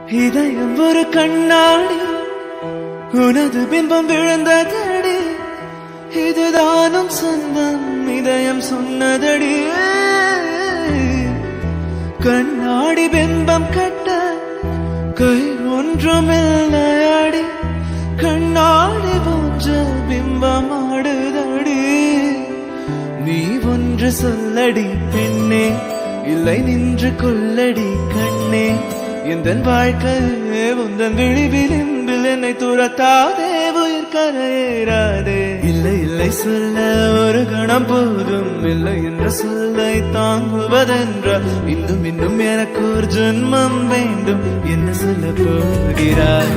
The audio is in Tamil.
இதயம் ஒரு கண்ணாடி, உனது பிம்பம் விழுந்ததடி. இதுதானும் சொந்தம், இதயம் சொன்னதடி. கண்ணாடி பிம்பம் கட்ட கை ஒன்றுமில்லையடி. கண்ணாடி போன்ற பிம்பம் ஆடுதடி. நீ ஒன்று சொல்லடி பெண்ணே, இல்லை நின்று கொள்ளடி கண்ணே. எந்தன் வாழ்க்கையே உந்தன் விழிவிளிம்பில் என்னை துரத்தாதே, உயிர் கரையேறாதே. இல்லை இல்லை சொல்ல ஒரு கணம் போதும், இல்லை என்ற சொல்லை தாங்குவதென்ற இன்னும் இன்னும் எனக்கு ஒரு ஜென்மம் வேண்டும். என்ன சொல்ல போகிறாய்?